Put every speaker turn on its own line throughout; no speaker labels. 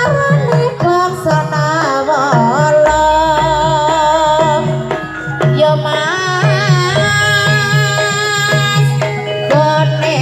arane bangsa nawala ya mas gone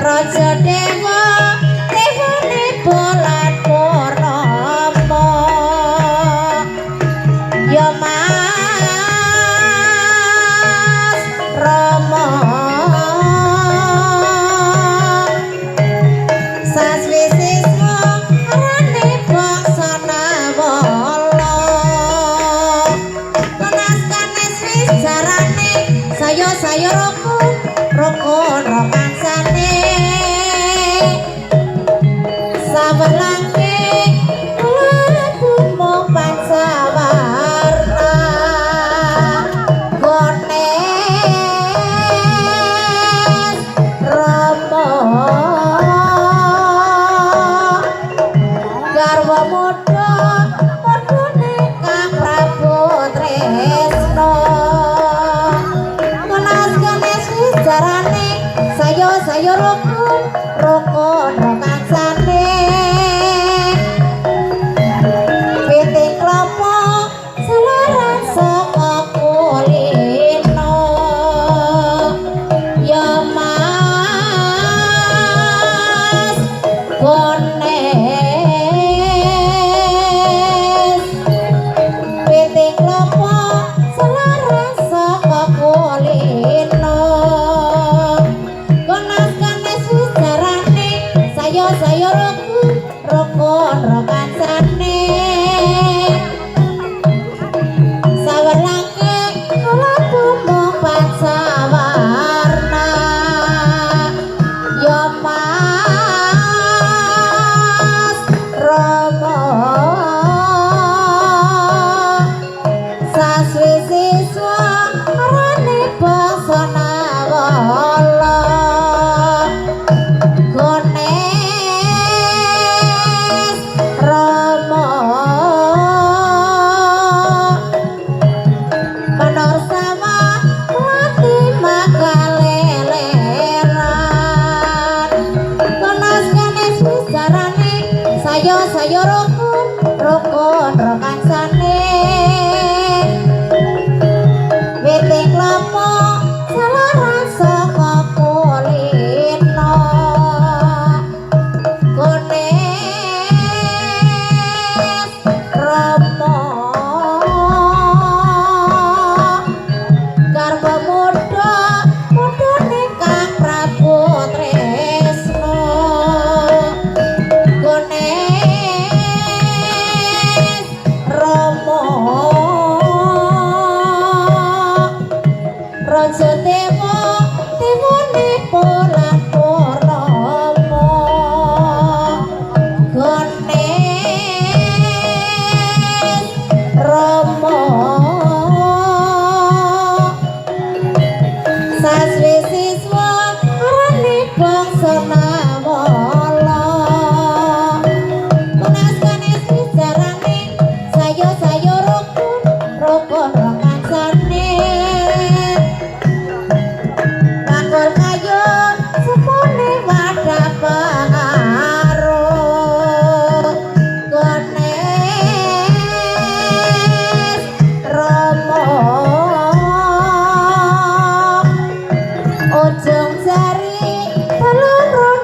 raja dewa dewane bulan purnama ya mas rama saswisiswa arane bangsa nawala penaskane wis jarane saya rukun rukun rokansane sawerlange lagu mung pancawarna gones rama garwa muda mudune Kang Prabu Tresna kelas ganes wis jarane saya rukun rukun rokansane pitik klopo selaras saka kulino ya mas gones pitik klopo selaras saka kulino gonas ganes wis jarane saya rukun rukun rokansane sawerlange lagu mung pancawarna ya mas rama saswisiswa arane bangsa nawala gones rama manorsama mati makaleleran gonas ganes wis jarane saya rukun rukun rokansane pitik klopo selaras saka kulino gones rama garwa muda mudune Kang Prabu Tresna gones rama raja dewa dewane bulan purnama gones rama saswisiswa arane bangsa nawala kelas ganes wis jarane saya rukun rukun rokansane bakul kayu sepune wadah pengaruh gones rama ujung jari telurun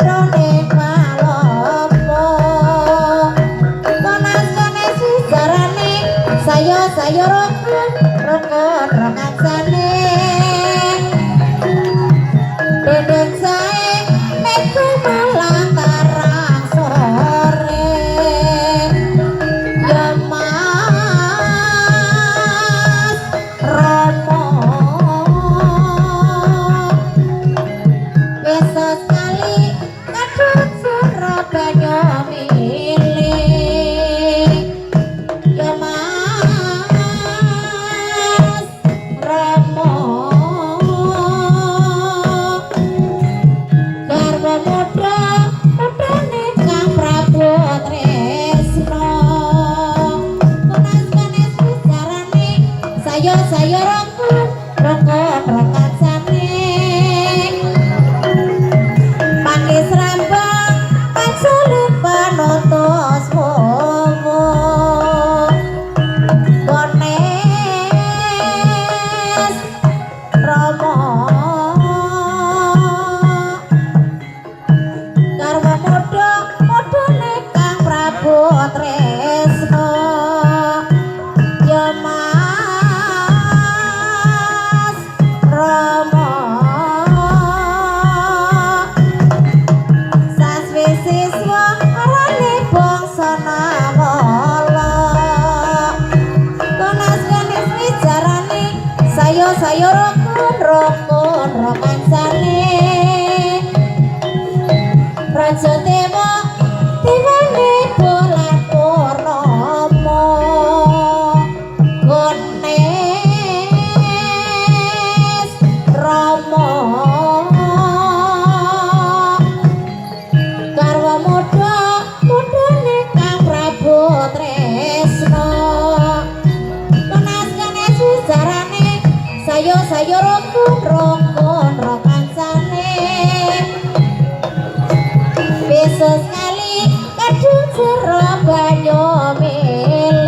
banyu milih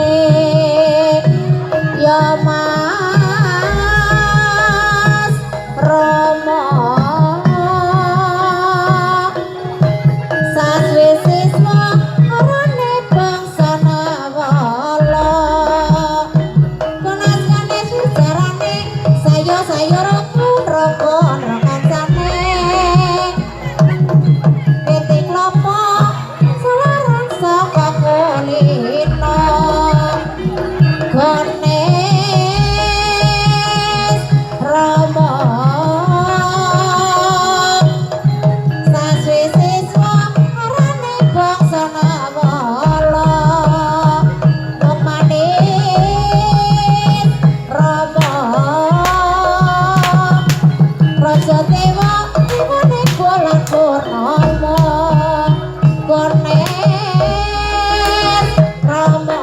ya Mas Rama saswisiswa arane bangsa Nawala kenaskane sejarane sayur rokon kancane pitik klopo selaran saka kulino gones Rama saswisiswa arane bangsa Nawala Wong manis Rama Raja Dewa Dewane bulan purnama gones Rama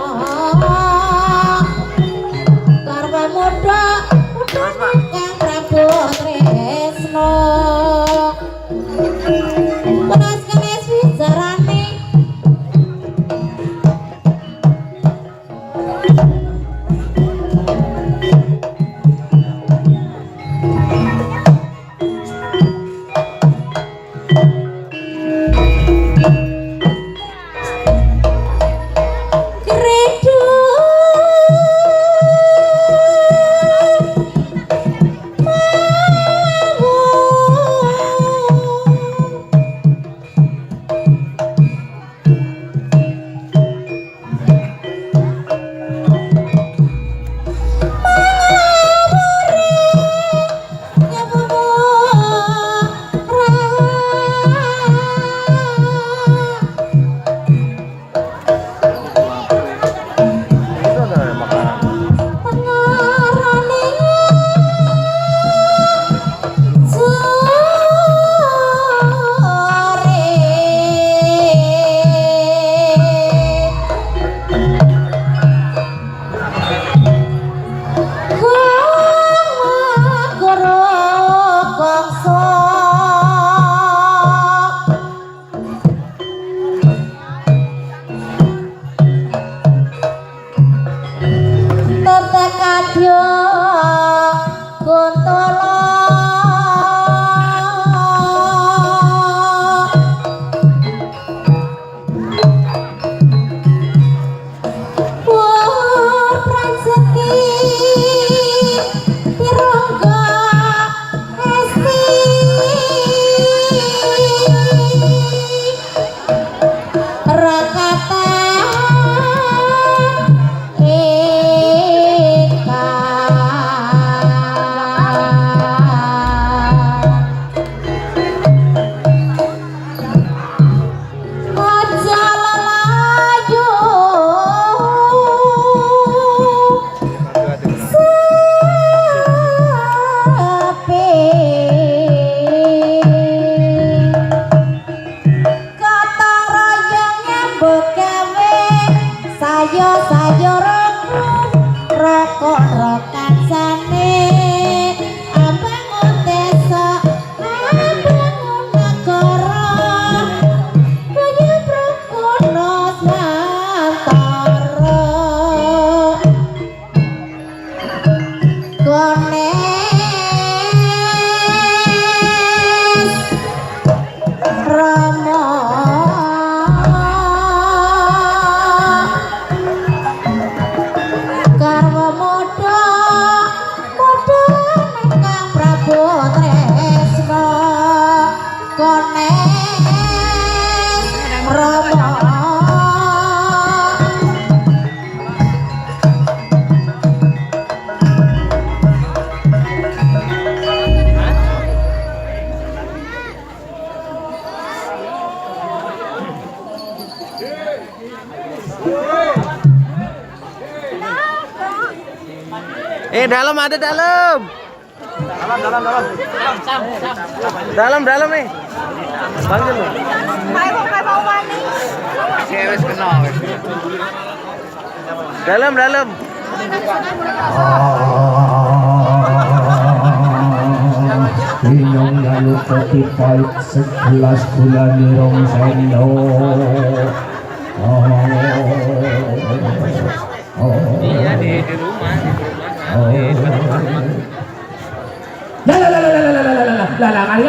Karma muda Kang Prabu Tresno Penaskane sejarane Kredo Kadya Kuntala Wah Prasetyi Pirangga Esti Rakata sayur rokok-rokan sane ambangun desa ambangun negara kaya Prakunos Mantara gones Rama Karma muda Kang Prabu Tresno gones Rama
Dalam ada dalam. Dalam nih. Panggil lu. Dalam.
Inyong lalu ketipait segelas gula nirong sendok
Iya di rumah.
Lah, kali.